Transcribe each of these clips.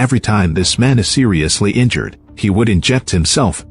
Every time this man is seriously injured, he would inject himself,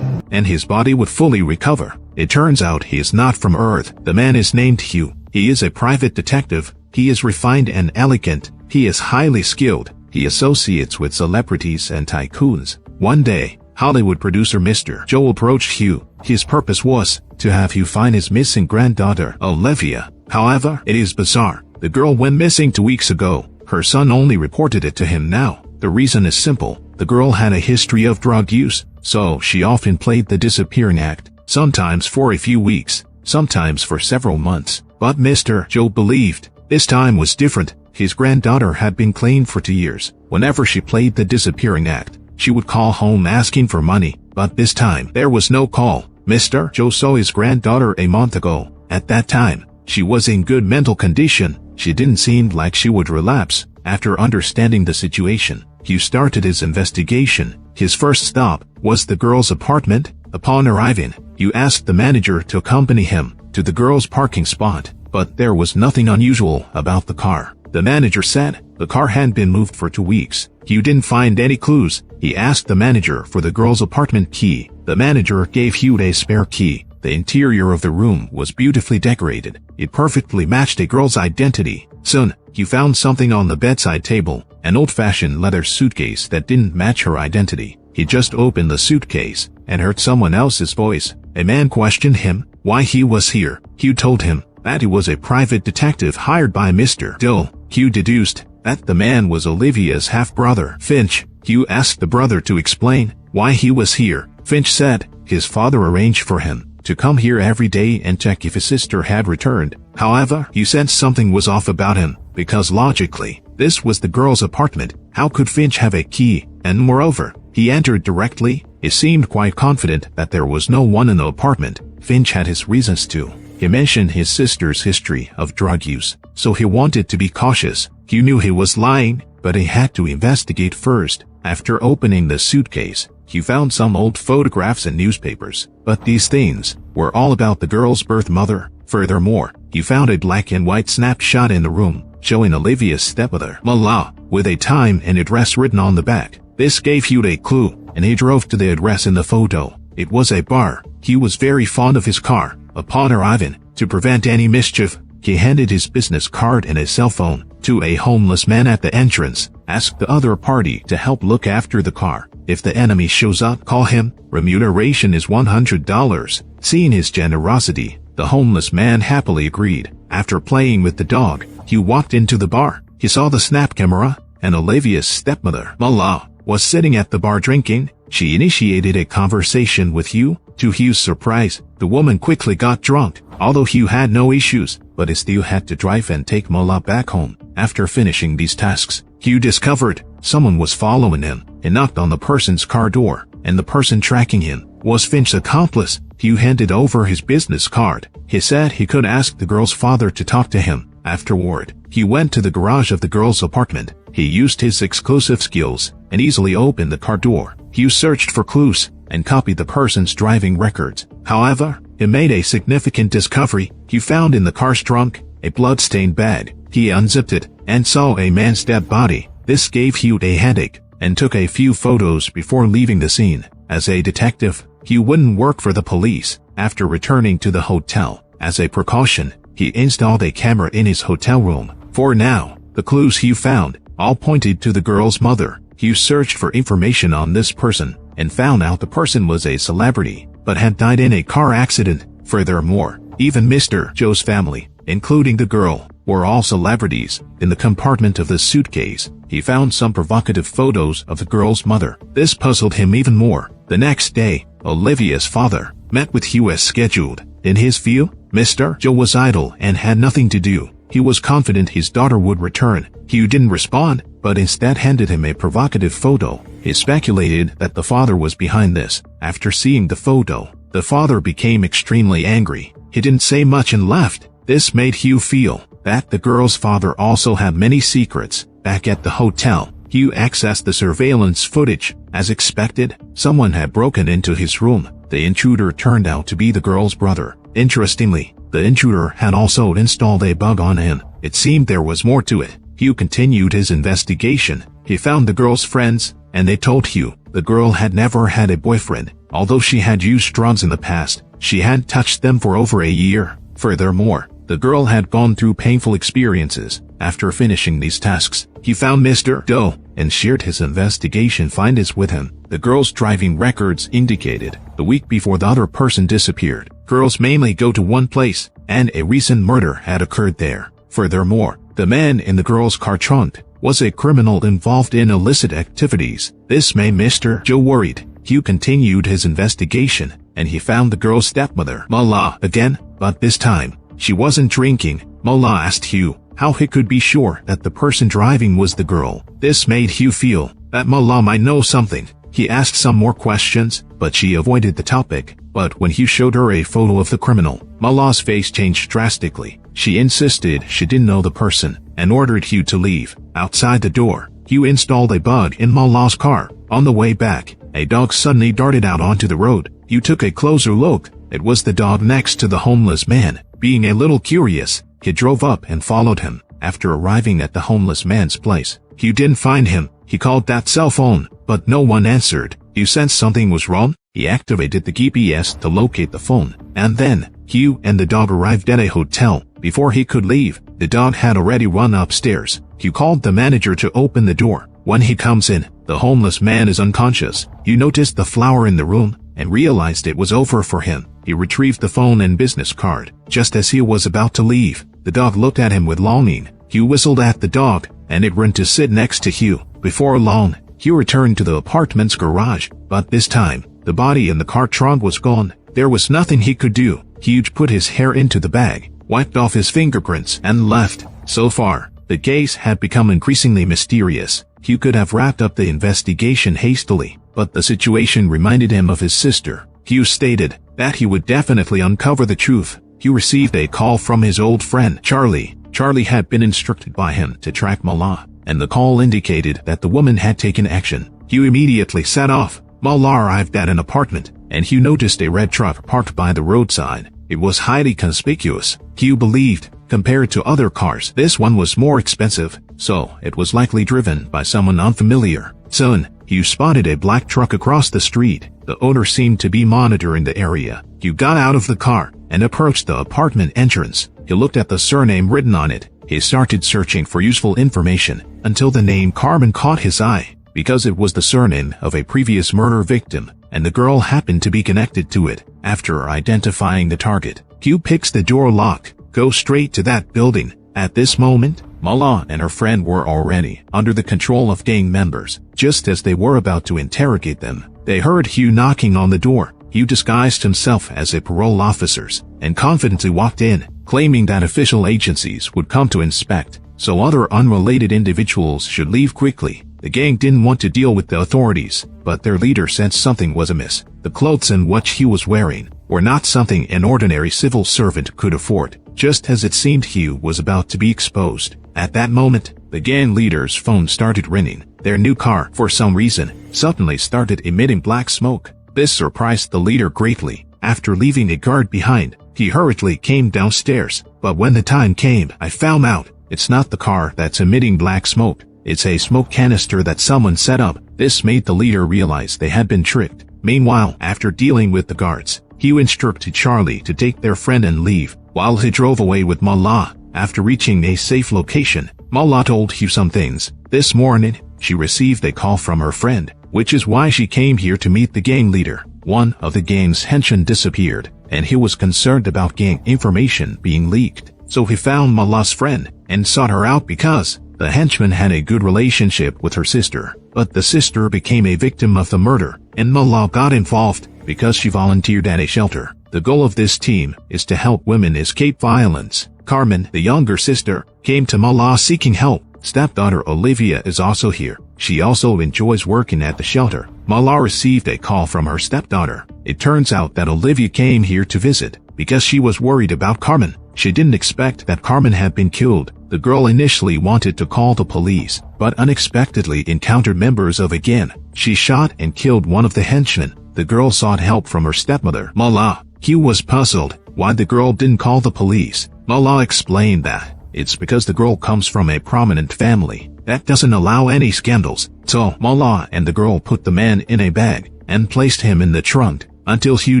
and his body would fully recover. It turns out he is not from Earth. The man is named Hugh. He is a private detective. He is refined and elegant. He is highly skilled. He associates with celebrities and tycoons. One day, Hollywood producer Mr. Joe approached Hugh. His purpose was to have Hugh find his missing granddaughter, Olivia. However, it is bizarre. The girl went missing 2 weeks ago. Her son only reported it to him now. The reason is simple. The girl had a history of drug use, so she often played the disappearing act, sometimes for a few weeks, sometimes for several months. But Mr. Joe believed this time was different. His granddaughter had been claimed for 2 years. Whenever she played the disappearing act, she would call home asking for money, but this time there was no call. Mr. Joe saw his granddaughter a month ago. At that time, she was in good mental condition. She didn't seem like she would relapse. After understanding the situation, Hugh started his investigation. His first stop was the girl's apartment. Upon arriving, Hugh asked the manager to accompany him to the girl's parking spot, but there was nothing unusual about the car. The manager said the car hadn't been moved for 2 weeks. Hugh didn't find any clues. He asked the manager for the girl's apartment key. The manager gave Hugh a spare key. The interior of the room was beautifully decorated. It perfectly matched a girl's identity. Soon, Hugh found something on the bedside table, an old-fashioned leather suitcase that didn't match her identity. He just opened the suitcase and heard someone else's voice. A man questioned him why he was here. Hugh told him that he was a private detective hired by Mr. Joe. Hugh deduced that the man was Olivia's half-brother, Finch. Hugh asked the brother to explain why he was here. Finch said his father arranged for him to come here every day and check if his sister had returned. However, Hugh sensed something was off about him, because logically, this was the girl's apartment. How could Finch have a key? And moreover, he entered directly. He seemed quite confident that there was no one in the apartment. Finch had his reasons too. He mentioned his sister's history of drug use, so he wanted to be cautious. Hugh knew he was lying, but he had to investigate first. After opening the suitcase, Hugh found some old photographs and newspapers, but these things were all about the girl's birth mother. Furthermore, he found a black and white snapshot in the room, showing Olivia's stepmother, Mala, with a time and address written on the back. This gave Hugh a clue, and he drove to the address in the photo. It was a bar. Hugh was very fond of his car. Upon arriving, to prevent any mischief, he handed his business card and his cell phone to a homeless man at the entrance, asked the other party to help look after the car. If the enemy shows up, call him. Remuneration is $100. Seeing his generosity, the homeless man happily agreed. After playing with the dog, Hugh walked into the bar. He saw the snap camera, and Olivia's stepmother, Mala, was sitting at the bar drinking. She initiated a conversation with Hugh. To Hugh's surprise, the woman quickly got drunk. Although Hugh had no issues, but he still had to drive and take Mala back home. After finishing these tasks, Hugh discovered someone was following him. He knocked on the person's car door, and the person tracking him was Finch's accomplice. Hugh handed over his business card. He said he could ask the girl's father to talk to him. Afterward, he went to the garage of the girl's apartment. He used his exclusive skills and easily opened the car door. Hugh searched for clues and copied the person's driving records. However, he made a significant discovery. He found in the car's trunk a blood-stained bag. He unzipped it and saw a man's dead body. This gave Hugh a headache and took a few photos before leaving the scene. As a detective, Hugh wouldn't work for the police. After returning to the hotel, as a precaution, he installed a camera in his hotel room. For now, the clues Hugh found all pointed to the girl's mother. Hugh searched for information on this person and found out the person was a celebrity, but had died in a car accident. Furthermore, even Mr. Joe's family, including the girl, were all celebrities. In the compartment of the suitcase, he found some provocative photos of the girl's mother. This puzzled him even more. The next day, Olivia's father met with Hugh as scheduled. In his view, Mr. Joe was idle and had nothing to do. He was confident his daughter would return. Hugh didn't respond, but instead handed him a provocative photo. He speculated that the father was behind this. After seeing the photo, the father became extremely angry. He didn't say much and left. This made Hugh feel that the girl's father also had many secrets. Back at the hotel, Hugh accessed the surveillance footage. As expected, someone had broken into his room. The intruder turned out to be the girl's brother. Interestingly, The intruder had also installed a bug on him. It seemed there was more to it. Hugh continued his investigation. He found the girl's friends, and they told Hugh the girl had never had a boyfriend. Although she had used drugs in the past, she hadn't touched them for over a year. Furthermore, the girl had gone through painful experiences. After finishing these tasks, he found Mr. Doe and shared his investigation findings with him. The girl's driving records indicated the week before the other person disappeared, girls mainly go to one place, and a recent murder had occurred there. Furthermore, the man in the girl's car trunk was a criminal involved in illicit activities. This made Mr. Joe worried. Hugh continued his investigation, and he found the girl's stepmother, Mala, again, but this time, she wasn't drinking. Mala asked Hugh how he could be sure that the person driving was the girl. This made Hugh feel that Mala might know something. He asked some more questions, but she avoided the topic. But when Hugh showed her a photo of the criminal, Mala's face changed drastically. She insisted she didn't know the person, and ordered Hugh to leave. Outside the door, Hugh installed a bug in Mala's car. On the way back, a dog suddenly darted out onto the road. Hugh took a closer look. It was the dog next to the homeless man. Being a little curious, he drove up and followed him. After arriving at the homeless man's place, Hugh didn't find him. He called that cell phone, but no one answered. Hugh sensed something was wrong. He activated the GPS to locate the phone, and then Hugh and the dog arrived at a hotel. Before he could leave, the dog had already run upstairs. Hugh called the manager to open the door. When he comes in, the homeless man is unconscious. Hugh noticed the flower in the room and realized it was over for him. He retrieved the phone and business card. Just as he was about to leave, the dog looked at him with longing. Hugh whistled at the dog, and it ran to sit next to Hugh. Before long, Hugh returned to the apartment's garage, but this time, the body in the car trunk was gone. There was nothing he could do. Hugh put his hair into the bag, wiped off his fingerprints, and left. So far, the case had become increasingly mysterious. Hugh could have wrapped up the investigation hastily, but the situation reminded him of his sister. Hugh stated that he would definitely uncover the truth. Hugh received a call from his old friend, Charlie. Charlie had been instructed by him to track Mala, and the call indicated that the woman had taken action. Hugh immediately set off. Mala arrived at an apartment, and Hugh noticed a red truck parked by the roadside. It was highly conspicuous. Hugh believed, compared to other cars, this one was more expensive, so it was likely driven by someone unfamiliar. Soon, Hugh spotted a black truck across the street. The owner seemed to be monitoring the area. Hugh got out of the car and approached the apartment entrance. He looked at the surname written on it. He started searching for useful information until the name Carmen caught his eye, because it was the surname of a previous murder victim, and the girl happened to be connected to it. After identifying the target, Hugh picks the door lock, goes straight to that building. At this moment, Mala and her friend were already under the control of gang members. Just as they were about to interrogate them, they heard Hugh knocking on the door. Hugh disguised himself as a parole officer and confidently walked in, claiming that official agencies would come to inspect, so other unrelated individuals should leave quickly. The gang didn't want to deal with the authorities, but their leader sensed something was amiss. The clothes and what Hugh was wearing were not something an ordinary civil servant could afford. Just as it seemed Hugh was about to be exposed, at that moment, the gang leader's phone started ringing. Their new car, for some reason, suddenly started emitting black smoke. This surprised the leader greatly. After leaving a guard behind, he hurriedly came downstairs. But when the time came, I found out it's not the car that's emitting black smoke. It's a smoke canister that someone set up. This made the leader realize they had been tricked. Meanwhile, after dealing with the guards, Hugh instructed Charlie to take their friend and leave, while he drove away with Mala. After reaching a safe location, Mala told Hugh some things. This morning, she received a call from her friend, which is why she came here to meet the gang leader. One of the gang's henchmen disappeared, and he was concerned about gang information being leaked. So he found Mala's friend and sought her out because the henchman had a good relationship with her sister. But the sister became a victim of the murder, and Mala got involved because she volunteered at a shelter. The goal of this team is to help women escape violence. Carmen, the younger sister, came to Mala seeking help. Stepdaughter Olivia is also here. She also enjoys working at the shelter. Mala received a call from her stepdaughter. It turns out that Olivia came here to visit because she was worried about Carmen. She didn't expect that Carmen had been killed. The girl initially wanted to call the police, but unexpectedly encountered members of a gang. She shot and killed one of the henchmen. The girl sought help from her stepmother, Mala. Hugh was puzzled. why the girl didn't call the police. Mullah explained that it's because the girl comes from a prominent family that doesn't allow any scandals. So Mullah and the girl put the man in a bag and placed him in the trunk until Hugh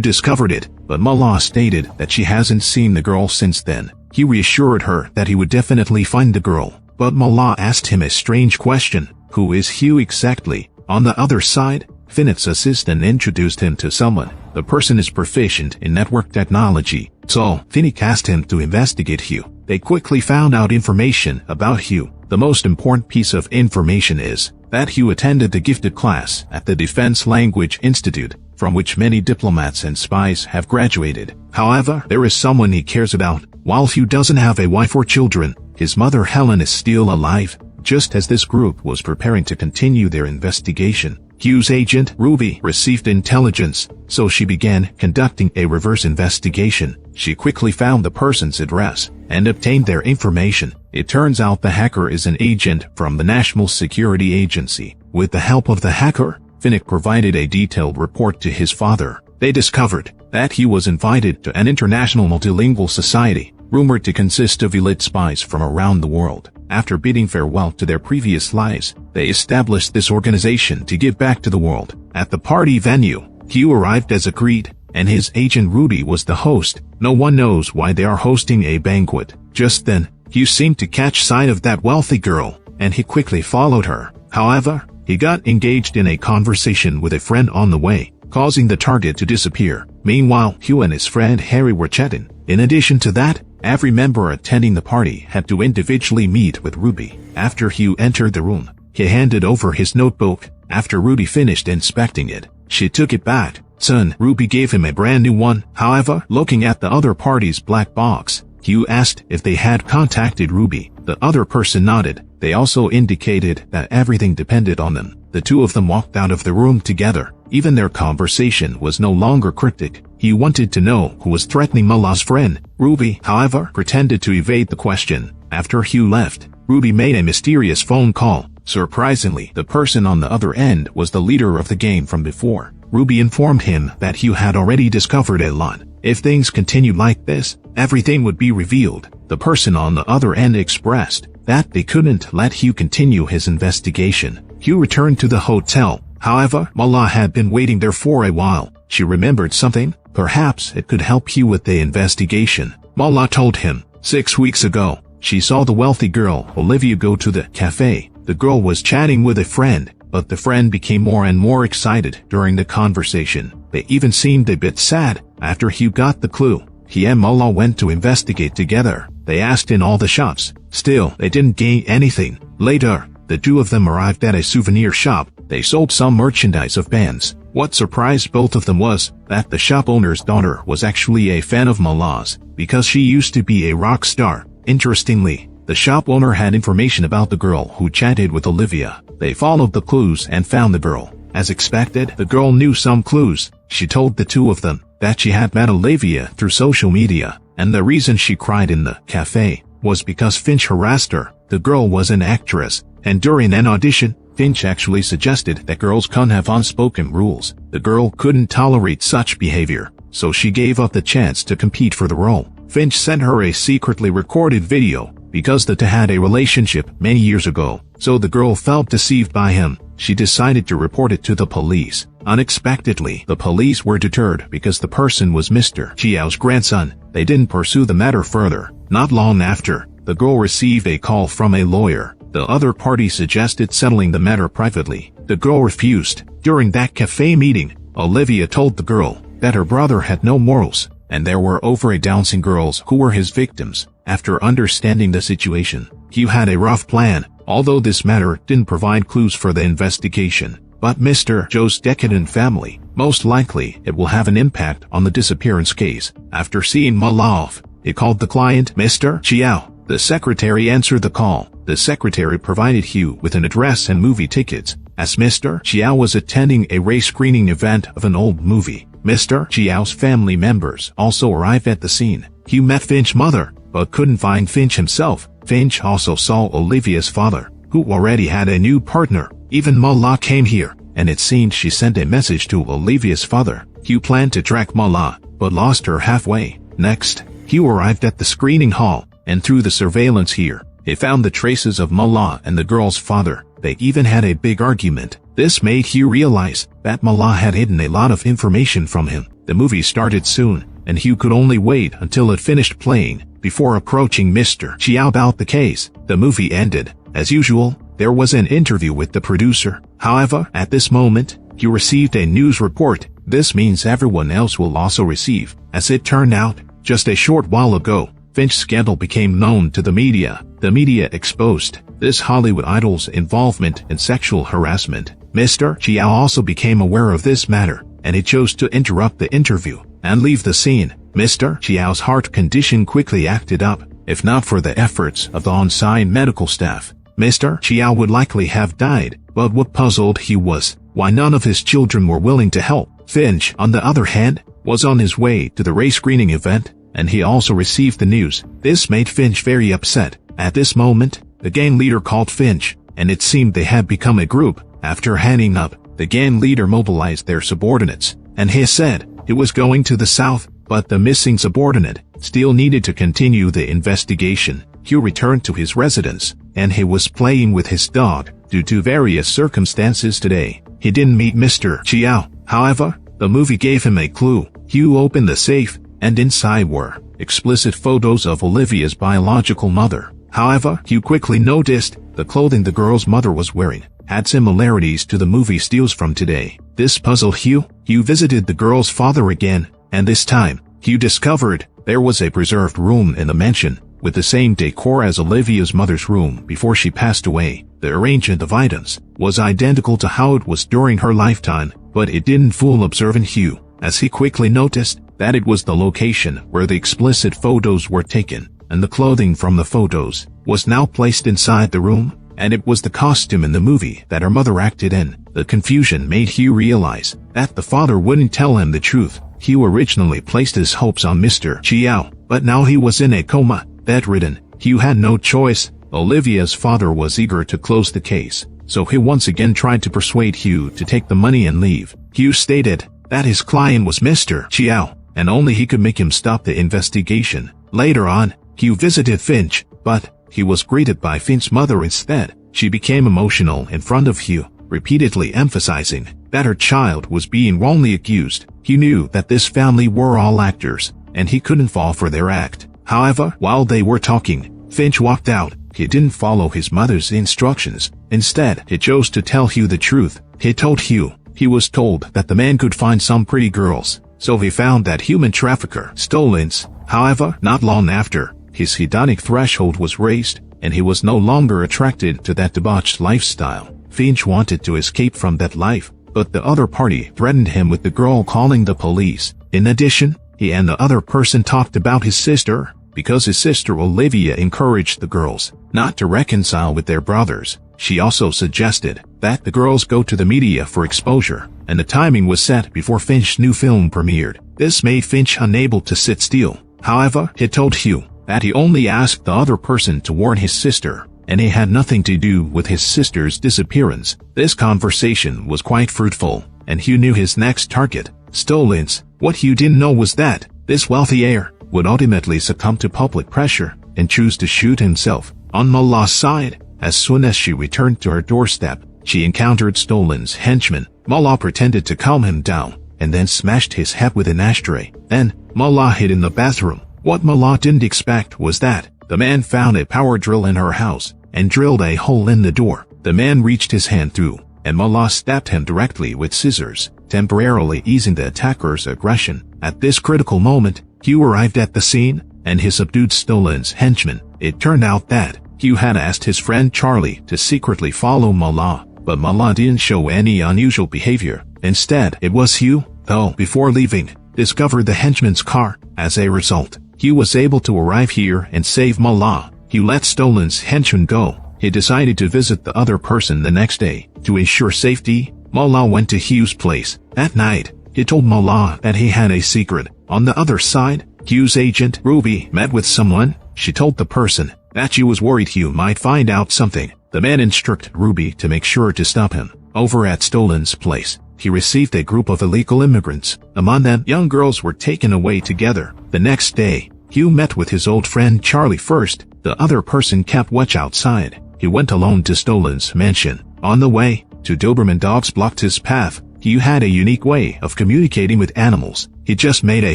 discovered it, but Mullah stated that she hasn't seen the girl since then. He reassured her that he would definitely find the girl, but Mullah asked him a strange question: who is Hugh exactly? On the other side, Finnett's assistant introduced him to someone. The person is proficient in network technology, so Finnick asked him to investigate Hugh. They quickly found out information about Hugh. The most important piece of information is that Hugh attended the gifted class at the Defense Language Institute, from which many diplomats and spies have graduated. However, there is someone he cares about. While Hugh doesn't have a wife or children, his mother Helen is still alive. Just as this group was preparing to continue their investigation, Hugh's agent, Ruby, received intelligence, so she began conducting a reverse investigation. She quickly found the person's address and obtained their information. It turns out the hacker is an agent from the National Security Agency. With the help of the hacker, Finnick provided a detailed report to his father. They discovered that he was invited to an international multilingual society, rumored to consist of elite spies from around the world. After bidding farewell to their previous lives, they established this organization to give back to the world. At the party venue, Hugh arrived as agreed, and his agent Rudy was the host. No one knows why they are hosting a banquet. Just then, Hugh seemed to catch sight of that wealthy girl, and he quickly followed her. However, he got engaged in a conversation with a friend on the way, causing the target to disappear. Meanwhile, Hugh and his friend Harry were chatting. In addition to that, every member attending the party had to individually meet with Ruby. After Hugh entered the room, he handed over his notebook. After Ruby finished inspecting it, she took it back. Son, Ruby gave him a brand new one. However, looking at the other party's black box, Hugh asked if they had contacted Ruby. The other person nodded. They also indicated that everything depended on them. The two of them walked out of the room together. Even their conversation was no longer cryptic. He wanted to know who was threatening Mullah's friend. Ruby, however, pretended to evade the question. After Hugh left, Ruby made a mysterious phone call. Surprisingly, the person on the other end was the leader of the game from before. Ruby informed him that Hugh had already discovered a lot. If things continued like this, everything would be revealed. The person on the other end expressed that they couldn't let Hugh continue his investigation. Hugh returned to the hotel. However, Mullah had been waiting there for a while. She remembered something. Perhaps it could help Hugh with the investigation. Mullah told him, 6 weeks ago, she saw the wealthy girl, Olivia, go to the cafe. The girl was chatting with a friend, but the friend became more and more excited during the conversation. They even seemed a bit sad. After Hugh got the clue, he and Mullah went to investigate together. They asked in all the shops. Still, they didn't gain anything. Later, the two of them arrived at a souvenir shop. They sold some merchandise of bands. What surprised both of them was that the shop owner's daughter was actually a fan of Mullah's, because she used to be a rock star. Interestingly, the shop owner had information about the girl who chatted with Olivia. They followed the clues and found the girl. As expected, the girl knew some clues. She told the two of them that she had met Olivia through social media, and the reason she cried in the cafe was because Finch harassed her. The girl was an actress, and during an audition, Finch actually suggested that girls can't have unspoken rules. The girl couldn't tolerate such behavior, so she gave up the chance to compete for the role. Finch sent her a secretly recorded video because the two had a relationship many years ago, so the girl felt deceived by him. She decided to report it to the police. Unexpectedly, the police were deterred because the person was Mr. Chiao's grandson. They didn't pursue the matter further. Not long after, the girl received a call from a lawyer. The other party suggested settling the matter privately. The girl refused. During that cafe meeting, Olivia told the girl that her brother had no morals, and there were over a dozen girls who were his victims. After understanding the situation, Hugh had a rough plan, although this matter didn't provide clues for the investigation. But Mr. Zhou's decadent family, most likely it will have an impact on the disappearance case. After seeing Mullah off, he called the client, Mr. Chiao. The secretary answered the call. The secretary provided Hugh with an address and movie tickets. As Mr. Chiao was attending a race screening event of an old movie, Mr. Chiao's family members also arrived at the scene. Hugh met Finch's mother, but couldn't find Finch himself. Finch also saw Olivia's father, who already had a new partner. Even Mullah came here, and it seemed she sent a message to Olivia's father. Hugh planned to track Mullah, but lost her halfway. Next, Hugh arrived at the screening hall, and through the surveillance here, he found the traces of Mullah and the girl's father. They even had a big argument. This made Hugh realize that Mullah had hidden a lot of information from him. The movie started soon, and Hugh could only wait until it finished playing before approaching Mr. Chiao about the case. The movie ended. As usual, there was an interview with the producer. However, at this moment, Hugh received a news report. This means everyone else will also receive. As it turned out, just a short while ago, Finch's scandal became known to the media. The media exposed this Hollywood idol's involvement in sexual harassment. Mr. Chiao also became aware of this matter, and he chose to interrupt the interview and leave the scene. Mr. Chiao's heart condition quickly acted up. If not for the efforts of the on-site medical staff, Mr. Chiao would likely have died. But what puzzled Hugh was why none of his children were willing to help. Finch, on the other hand, was on his way to the race screening event, and he also received the news. This made Finch very upset. At this moment, the gang leader called Finch, and it seemed they had become a group. After hanging up, the gang leader mobilized their subordinates, and he said he was going to the south, but the missing subordinate still needed to continue the investigation. Hugh returned to his residence, and he was playing with his dog. Due to various circumstances today, he didn't meet Mr. Chiao. However, the movie gave him a clue. Hugh opened the safe, and inside were explicit photos of Olivia's biological mother. However, Hugh quickly noticed the clothing the girl's mother was wearing had similarities to the movie stills from today. This puzzled Hugh. Hugh visited the girl's father again, and this time, Hugh discovered there was a preserved room in the mansion with the same decor as Olivia's mother's room before she passed away. The arrangement of items was identical to how it was during her lifetime, but it didn't fool observant Hugh, as he quickly noticed that it was the location where the explicit photos were taken, and the clothing from the photos was now placed inside the room, and it was the costume in the movie that her mother acted in. The confusion made Hugh realize that the father wouldn't tell him the truth. Hugh originally placed his hopes on Mr. Chiao, but now he was in a coma, bedridden. Hugh had no choice. Olivia's father was eager to close the case, so he once again tried to persuade Hugh to take the money and leave. Hugh stated that his client was Mr. Chiao, and only he could make him stop the investigation. Later on, Hugh visited Finch, but he was greeted by Finch's mother instead. She became emotional in front of Hugh, repeatedly emphasizing that her child was being wrongly accused. He knew that this family were all actors, and he couldn't fall for their act. However, while they were talking, Finch walked out. He didn't follow his mother's instructions. Instead, he chose to tell Hugh the truth. He told Hugh he was told that the man could find some pretty girls, so he found that human trafficker Stolins. However, not long after, his hedonic threshold was raised, and he was no longer attracted to that debauched lifestyle. Finch wanted to escape from that life, but the other party threatened him with the girl calling the police. In addition, he and the other person talked about his sister, because his sister Olivia encouraged the girls not to reconcile with their brothers. She also suggested that the girls go to the media for exposure, and the timing was set before Finch's new film premiered. This made Finch unable to sit still. However, he told Hugh that he only asked the other person to warn his sister, and it had nothing to do with his sister's disappearance. This conversation was quite fruitful, and Hugh knew his next target, Stolins. What Hugh didn't know was that this wealthy heir would ultimately succumb to public pressure and choose to shoot himself. On Mullah's side, as soon as she returned to her doorstep, she encountered Stolin's henchman. Mullah pretended to calm him down, and then smashed his head with an ashtray. Then, Mullah hid in the bathroom. What Mullah didn't expect was that the man found a power drill in her house and drilled a hole in the door. The man reached his hand through, and Mullah stabbed him directly with scissors, temporarily easing the attacker's aggression. At this critical moment, Hugh arrived at the scene, and he subdued Stolin's henchman. It turned out that Hugh had asked his friend Charlie to secretly follow Mullah, but Mullah didn't show any unusual behavior. Instead, it was Hugh, though, before leaving, discovered the henchman's car. As a result, Hugh was able to arrive here and save Mullah. Hugh let Stolin's henchman go. He decided to visit the other person the next day. To ensure safety, Mullah went to Hugh's place. That night, he told Mullah that he had a secret. On the other side, Hugh's agent, Ruby, met with someone. She told the person that she was worried Hugh might find out something. The man instructed Ruby to make sure to stop him. Over at Stolin's place, he received a group of illegal immigrants. Among them, young girls were taken away together. The next day, Hugh met with his old friend Charlie first. The other person kept watch outside. He went alone to Stolen's mansion. On the way, two Doberman dogs blocked his path. Hugh had a unique way of communicating with animals. He just made a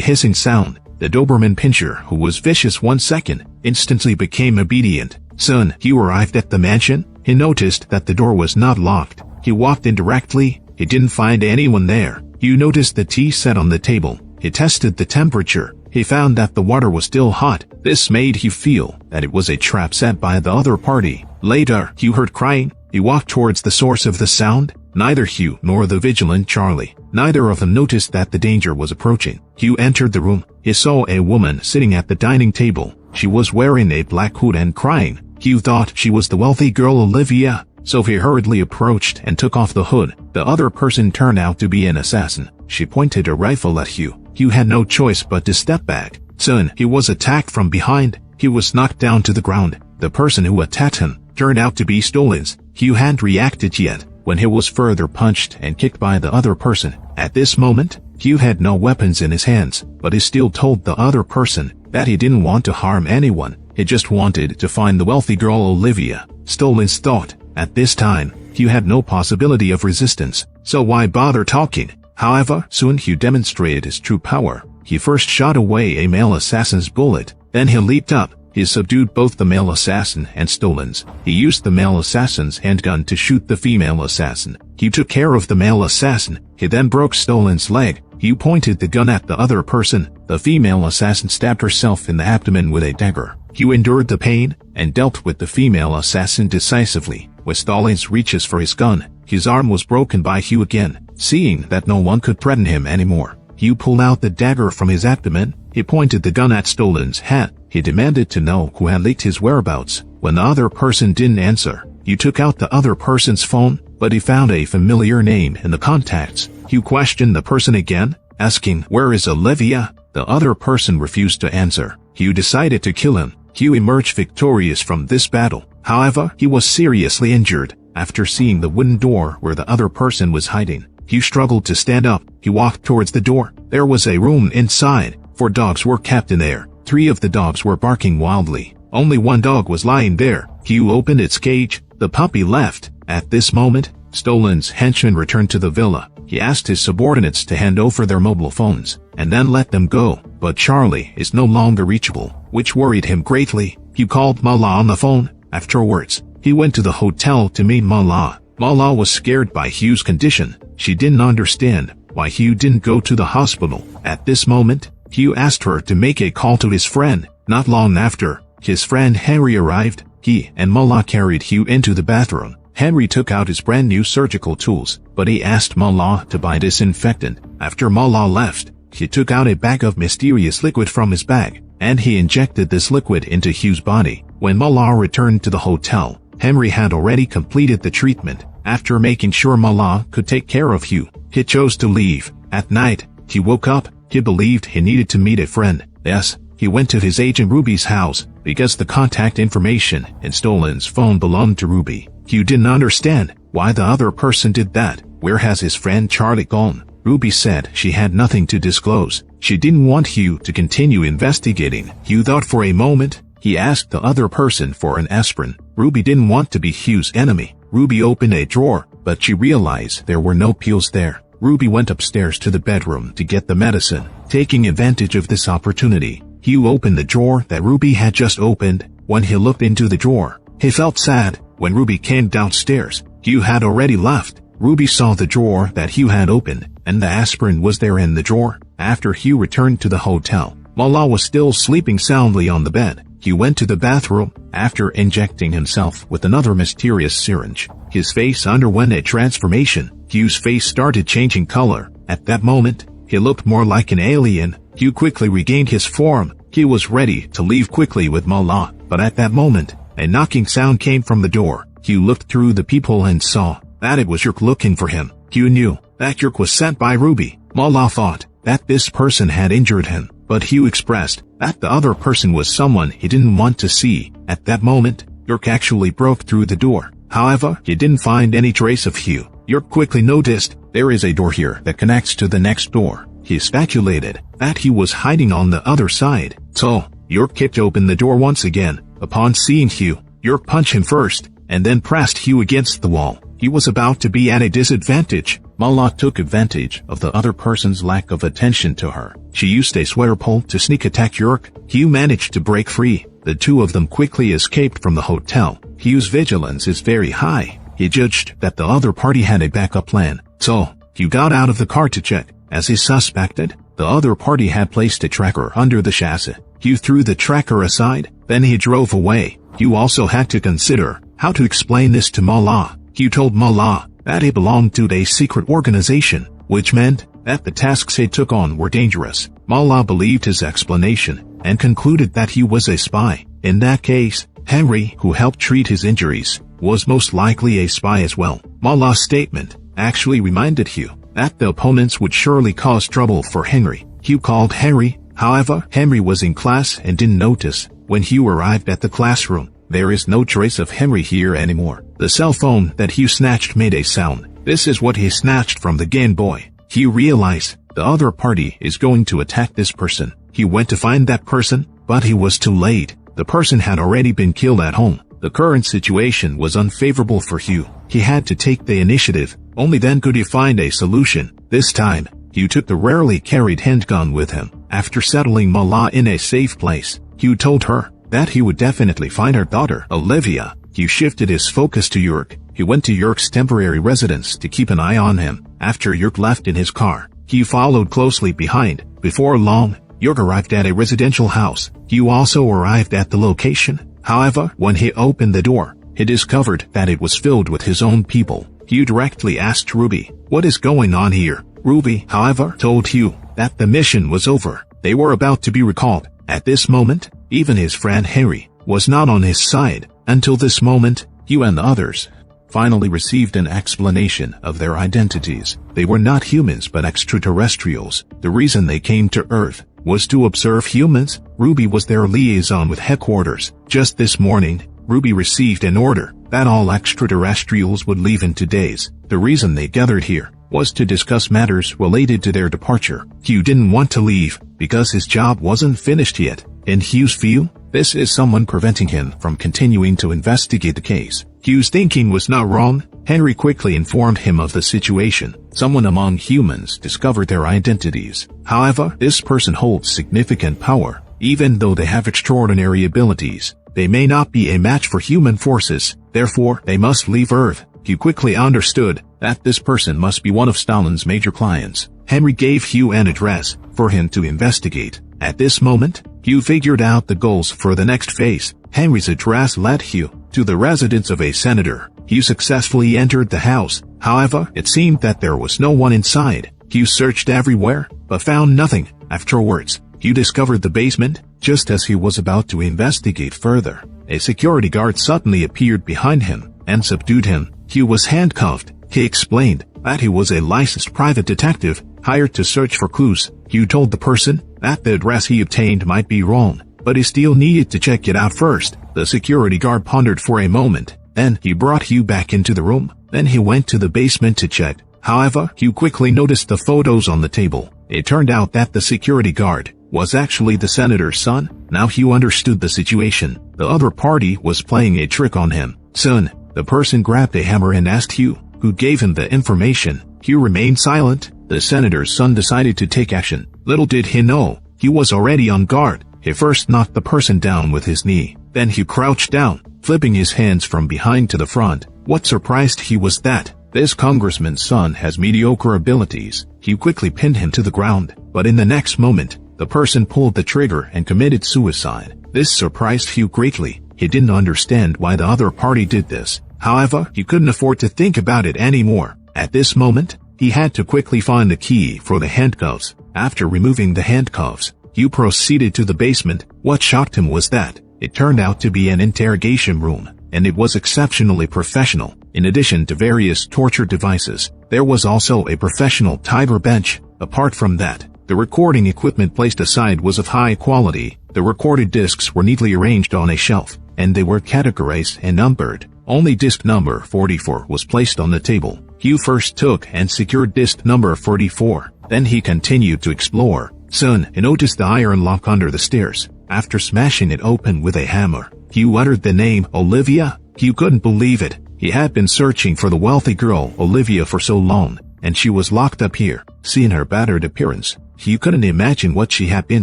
hissing sound. The Doberman pinscher, who was vicious 1 second, instantly became obedient. Soon, Hugh arrived at the mansion. He noticed that the door was not locked. He walked in directly. He didn't find anyone there. Hugh noticed the tea set on the table. He tested the temperature. He found that the water was still hot. This made Hugh feel that it was a trap set by the other party. Later, Hugh heard crying. He walked towards the source of the sound. Neither Hugh nor the vigilant Charlie, neither of them noticed that the danger was approaching. Hugh entered the room. He saw a woman sitting at the dining table. She was wearing a black hood and crying. Hugh thought she was the wealthy girl Olivia, so he hurriedly approached and took off the hood. The other person turned out to be an assassin. She pointed a rifle at Hugh. Hugh had no choice but to step back. Soon, he was attacked from behind. He was knocked down to the ground. The person who attacked him turned out to be Stolen's. Hugh hadn't reacted yet when he was further punched and kicked by the other person. At this moment, Hugh had no weapons in his hands, but he still told the other person that he didn't want to harm anyone. He just wanted to find the wealthy girl Olivia. Stolen's thought, at this time, Hugh had no possibility of resistance, so why bother talking? However, soon Hugh demonstrated his true power. He first shot away a male assassin's bullet, then he leaped up. He subdued both the male assassin and Stolen's. He used the male assassin's handgun to shoot the female assassin. He took care of the male assassin. He then broke Stolen's leg. He pointed the gun at the other person. The female assassin stabbed herself in the abdomen with a dagger. Hugh endured the pain and dealt with the female assassin decisively. With Stolen's reaches for his gun, his arm was broken by Hugh again. Seeing that no one could threaten him anymore, Hugh pulled out the dagger from his abdomen. He pointed the gun at Stolen's head. He demanded to know who had leaked his whereabouts. When the other person didn't answer, Hugh took out the other person's phone, but he found a familiar name in the contacts. Hugh questioned the person again, asking, "Where is Olivia?" The other person refused to answer. Hugh decided to kill him. Hugh emerged victorious from this battle. However, he was seriously injured. After seeing the wooden door where the other person was hiding, Hugh struggled to stand up. He walked towards the door. There was a room inside. 4 dogs were kept in there. 3 of the dogs were barking wildly. Only 1 dog was lying there. Hugh opened its cage. The puppy left. At this moment, Stolen's henchman returned to the villa. He asked his subordinates to hand over their mobile phones and then let them go. But Charlie is no longer reachable, which worried him greatly. He called Mala on the phone. Afterwards, he went to the hotel to meet Mala. Mala was scared by Hugh's condition. She didn't understand why Hugh didn't go to the hospital. At this moment, Hugh asked her to make a call to his friend. Not long after, his friend Henry arrived. He and Mala carried Hugh into the bathroom. Henry took out his brand new surgical tools, but he asked Mala to buy disinfectant. After Mala left, he took out a bag of mysterious liquid from his bag, and he injected this liquid into Hugh's body. When Mala returned to the hotel, Henry had already completed the treatment. After making sure Mala could take care of Hugh, he chose to leave. At night, he woke up. He believed he needed to meet a friend. Yes, he went to his agent Ruby's house because the contact information in Stolen's phone belonged to Ruby. Hugh didn't understand why the other person did that. Where has his friend Charlie gone? Ruby said she had nothing to disclose. She didn't want Hugh to continue investigating. Hugh thought for a moment. He asked the other person for an aspirin. Ruby didn't want to be Hugh's enemy. Ruby opened a drawer, but she realized there were no pills there. Ruby went upstairs to the bedroom to get the medicine. Taking advantage of this opportunity, Hugh opened the drawer that Ruby had just opened. When he looked into the drawer, he felt sad. When Ruby came downstairs, Hugh had already left. Ruby saw the drawer that Hugh had opened, and the aspirin was there in the drawer. After Hugh returned to the hotel, Mala was still sleeping soundly on the bed. Hugh went to the bathroom. After injecting himself with another mysterious syringe, his face underwent a transformation. Hugh's face started changing color. At that moment, he looked more like an alien. Hugh quickly regained his form. He was ready to leave quickly with Mala, but at that moment, a knocking sound came from the door. Hugh looked through the peephole and saw that it was Yerk looking for him. Hugh knew that Yerk was sent by Ruby. Mala thought that this person had injured him, but Hugh expressed that the other person was someone he didn't want to see. At that moment, Yerk actually broke through the door. However, he didn't find any trace of Hugh. York quickly noticed there is a door here that connects to the next door. He speculated that he was hiding on the other side. So, York kicked open the door once again. Upon seeing Hugh, York punched him first, and then pressed Hugh against the wall. He was about to be at a disadvantage. Mala took advantage of the other person's lack of attention to her. She used a sweater pole to sneak attack York. Hugh managed to break free. The two of them quickly escaped from the hotel. Hugh's vigilance is very high. He judged that the other party had a backup plan. So, Hugh got out of the car to check. As he suspected, the other party had placed a tracker under the chassis. Hugh threw the tracker aside, then he drove away. Hugh also had to consider how to explain this to Mala. Hugh told Mala that he belonged to a secret organization, which meant that the tasks he took on were dangerous. Mala believed his explanation and concluded that he was a spy. In that case, Henry, who helped treat his injuries, was most likely a spy as well. Mala's statement actually reminded Hugh that the opponents would surely cause trouble for Henry. Hugh called Henry. However, Henry was in class and didn't notice. When Hugh arrived at the classroom, there is no trace of Henry here anymore. The cell phone that Hugh snatched made a sound. This is what he snatched from the Game Boy. Hugh realized the other party is going to attack this person. He went to find that person, but he was too late. The person had already been killed at home. The current situation was unfavorable for Hugh. He had to take the initiative. Only then could he find a solution. This time, Hugh took the rarely carried handgun with him. After settling Mala in a safe place, Hugh told her that he would definitely find her daughter, Olivia. Hugh shifted his focus to York. He went to York's temporary residence to keep an eye on him. After York left in his car, Hugh followed closely behind. Before long, York arrived at a residential house. Hugh also arrived at the location. However, when he opened the door, he discovered that it was filled with his own people. Hugh directly asked Ruby, "What is going on here?" Ruby, however, told Hugh that the mission was over. They were about to be recalled. At this moment, even his friend Henry was not on his side. Until this moment, Hugh and the others finally received an explanation of their identities. They were not humans but extraterrestrials. The reason they came to Earth was to observe humans. Ruby was their liaison with headquarters. Just this morning, Ruby received an order that all extraterrestrials would leave in 2 days. The reason they gathered here was to discuss matters related to their departure. Hugh didn't want to leave because his job wasn't finished yet. In Hugh's view, this is someone preventing him from continuing to investigate the case. Hugh's thinking was not wrong. Henry quickly informed him of the situation. Someone among humans discovered their identities. However, this person holds significant power. Even though they have extraordinary abilities, they may not be a match for human forces. Therefore, they must leave Earth. Hugh quickly understood that this person must be one of Stalin's major clients. Henry gave Hugh an address for him to investigate. At this moment, Hugh figured out the goals for the next phase. Henry's address led Hugh to the residence of a senator. Hugh successfully entered the house. However, it seemed that there was no one inside. Hugh searched everywhere, but found nothing. Afterwards, Hugh discovered the basement. Just as he was about to investigate further, a security guard suddenly appeared behind him and subdued him. Hugh was handcuffed. He explained that he was a licensed private detective hired to search for clues. Hugh told the person that the address he obtained might be wrong, but he still needed to check it out first. The security guard pondered for a moment. Then he brought Hugh back into the room. Then he went to the basement to check. However, Hugh quickly noticed the photos on the table. It turned out that the security guard was actually the senator's son. Now Hugh understood the situation. The other party was playing a trick on him. Soon, the person grabbed a hammer and asked Hugh, who gave him the information. Hugh remained silent. The senator's son decided to take action. Little did he know, he was already on guard. He first knocked the person down with his knee. Then he crouched down, flipping his hands from behind to the front. What surprised Hugh was that this congressman's son has mediocre abilities. Hugh quickly pinned him to the ground, but in the next moment, the person pulled the trigger and committed suicide. This surprised Hugh greatly. He didn't understand why the other party did this. However, he couldn't afford to think about it anymore. At this moment, he had to quickly find the key for the handcuffs. After removing the handcuffs, Hugh proceeded to the basement. What shocked him was that it turned out to be an interrogation room, and it was exceptionally professional. In addition to various torture devices, there was also a professional tiger bench. Apart from that, the recording equipment placed aside was of high quality. The recorded discs were neatly arranged on a shelf, and they were categorized and numbered. Only disc number 44 was placed on the table. Hugh first took and secured disc number 44. Then he continued to explore. Soon, he noticed the iron lock under the stairs. After smashing it open with a hammer, Hugh uttered the name Olivia. Hugh couldn't believe it. He had been searching for the wealthy girl Olivia for so long, and she was locked up here. Seeing her battered appearance, Hugh couldn't imagine what she had been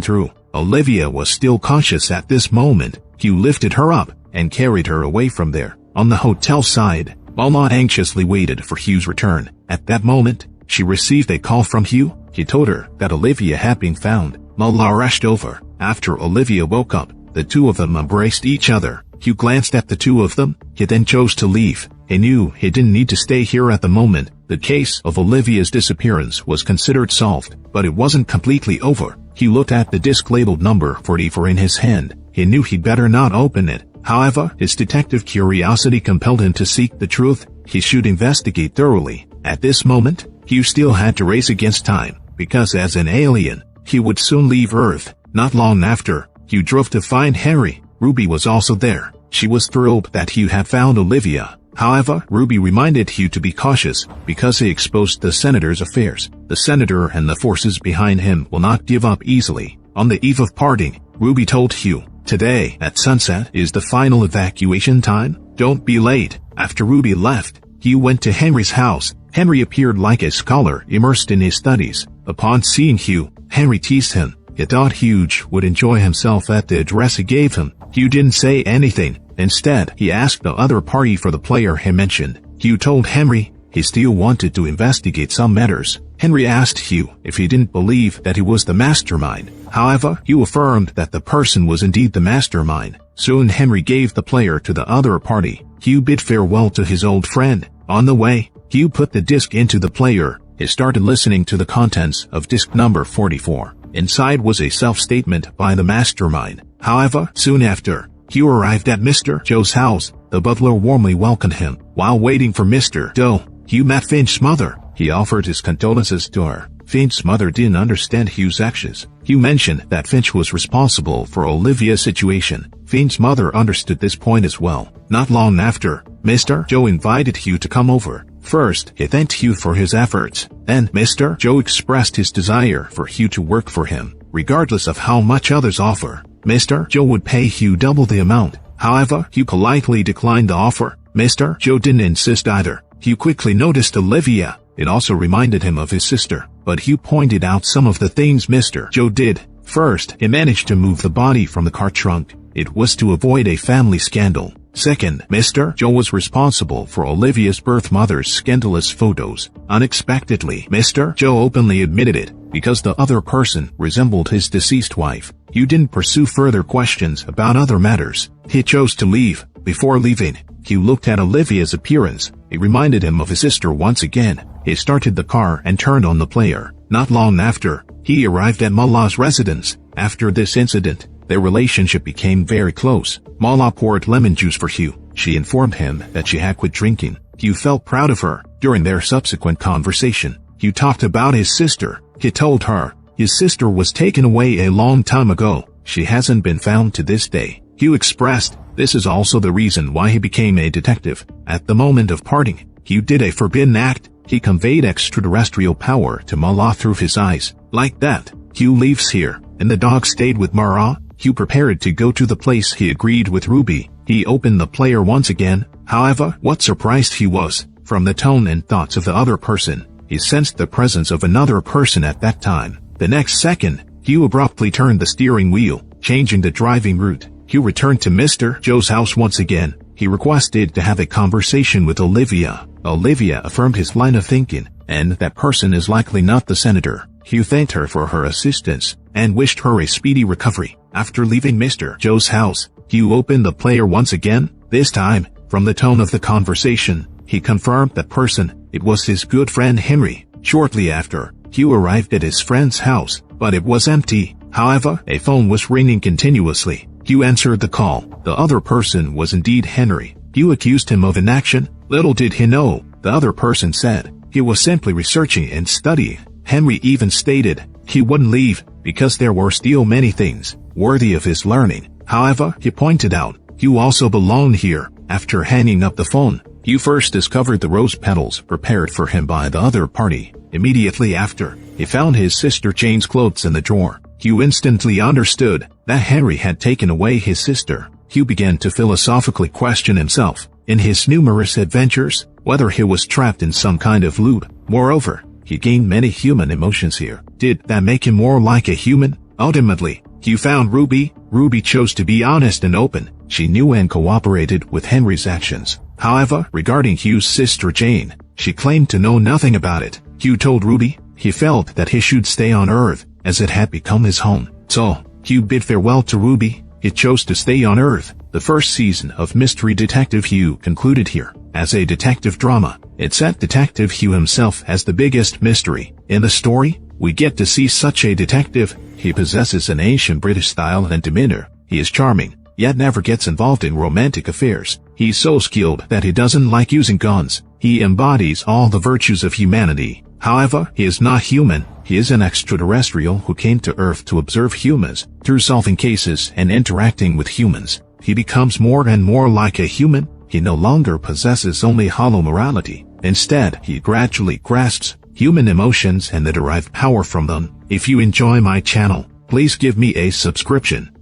through. Olivia was still conscious at this moment. Hugh lifted her up and carried her away from there. On the hotel side, Mala anxiously waited for Hugh's return. At that moment, she received a call from Hugh. He told her that Olivia had been found. Mala rushed over. After Olivia woke up, the two of them embraced each other. Hugh glanced at the two of them. He then chose to leave. He knew he didn't need to stay here at the moment. The case of Olivia's disappearance was considered solved, but it wasn't completely over. He looked at the disc labeled number 44 in his hand. He knew he'd better not open it. However, his detective curiosity compelled him to seek the truth. He should investigate thoroughly. At this moment, Hugh still had to race against time, because as an alien, he would soon leave Earth. Not long after, Hugh drove to find Henry. Ruby was also there. She was thrilled that Hugh had found Olivia. However, Ruby reminded Hugh to be cautious because he exposed the senator's affairs. The senator and the forces behind him will not give up easily. On the eve of parting, Ruby told Hugh, "Today, at sunset, is the final evacuation time. Don't be late." After Ruby left, Hugh went to Henry's house. Henry appeared like a scholar immersed in his studies. Upon seeing Hugh, Henry teased him. He thought Hugh would enjoy himself at the address he gave him. Hugh didn't say anything. Instead, he asked the other party for the player he mentioned. Hugh told Henry he still wanted to investigate some matters. Henry asked Hugh if he didn't believe that he was the mastermind. However, Hugh affirmed that the person was indeed the mastermind. Soon Henry gave the player to the other party. Hugh bid farewell to his old friend. On the way, Hugh put the disc into the player. He started listening to the contents of disc number 44. Inside was a self-statement by the mastermind. However, soon after, Hugh arrived at Mr. Joe's house. The butler warmly welcomed him. While waiting for Mr. Joe, Hugh met Finch's mother. He offered his condolences to her. Finch's mother didn't understand Hugh's actions. Hugh mentioned that Finch was responsible for Olivia's situation. Finch's mother understood this point as well. Not long after, Mr. Joe invited Hugh to come over. First, he thanked Hugh for his efforts. Then, Mr. Joe expressed his desire for Hugh to work for him. Regardless of how much others offer, Mr. Joe would pay Hugh double the amount. However, Hugh politely declined the offer. Mr. Joe didn't insist either. Hugh quickly noticed Olivia. It also reminded him of his sister. But Hugh pointed out some of the things Mr. Joe did. First, he managed to move the body from the car trunk. It was to avoid a family scandal. Second, Mr. Joe was responsible for Olivia's birth mother's scandalous photos. Unexpectedly, Mr. Joe openly admitted it, because the other person resembled his deceased wife. Hugh didn't pursue further questions about other matters. He chose to leave. Before leaving, Hugh looked at Olivia's appearance. It reminded him of his sister once again. He started the car and turned on the player. Not long after, he arrived at Mala's residence. After this incident, their relationship became very close. Mala poured lemon juice for Hugh. She informed him that she had quit drinking. Hugh felt proud of her. During their subsequent conversation, Hugh talked about his sister. He told her his sister was taken away a long time ago. She hasn't been found to this day. Hugh expressed this is also the reason why he became a detective. At the moment of parting, Hugh did a forbidden act. He conveyed extraterrestrial power to Mala through his eyes. Like that, Hugh leaves here, and the dog stayed with Mara. Hugh prepared to go to the place he agreed with Ruby. He opened the player once again. However, what surprised Hugh was, from the tone and thoughts of the other person, he sensed the presence of another person at that time. The next second, Hugh abruptly turned the steering wheel, changing the driving route. Hugh returned to Mr. Joe's house once again. He requested to have a conversation with Olivia. Olivia affirmed his line of thinking, and that person is likely not the senator. Hugh thanked her for her assistance and wished her a speedy recovery. After leaving Mr. Joe's house, Hugh opened the player once again. This time, from the tone of the conversation, he confirmed that person. It was his good friend Henry. Shortly after, Hugh arrived at his friend's house, but it was empty. However, a phone was ringing continuously. Hugh answered the call. The other person was indeed Henry. Hugh accused him of inaction. Little did he know, the other person said he was simply researching and studying. Henry even stated he wouldn't leave because there were still many things worthy of his learning. However, he pointed out Hugh also belonged here. After hanging up the phone, Hugh first discovered the rose petals prepared for him by the other party. Immediately after, he found his sister Jane's clothes in the drawer. Hugh instantly understood that Henry had taken away his sister. Hugh began to philosophically question himself in his numerous adventures, whether he was trapped in some kind of loop. Moreover, he gained many human emotions here. Did that make him more like a human? Ultimately, Hugh found Ruby. Ruby chose to be honest and open. She knew and cooperated with Henry's actions. However, regarding Hugh's sister Jane, she claimed to know nothing about it. Hugh told Ruby he felt that he should stay on Earth, as it had become his home. So, Hugh bid farewell to Ruby. He chose to stay on Earth. The first season of Mystery Detective Hugh concluded here. As a detective drama, it set Detective Hugh himself as the biggest mystery. In the story, we get to see such a detective. He possesses an ancient British style and demeanor. He is charming, yet never gets involved in romantic affairs. He's so skilled that he doesn't like using guns. He embodies all the virtues of humanity. However, he is not human. He is an extraterrestrial who came to Earth to observe humans. Through solving cases and interacting with humans, he becomes more and more like a human. He no longer possesses only hollow morality. Instead, he gradually grasps human emotions and the derived power from them. If you enjoy my channel, please give me a subscription.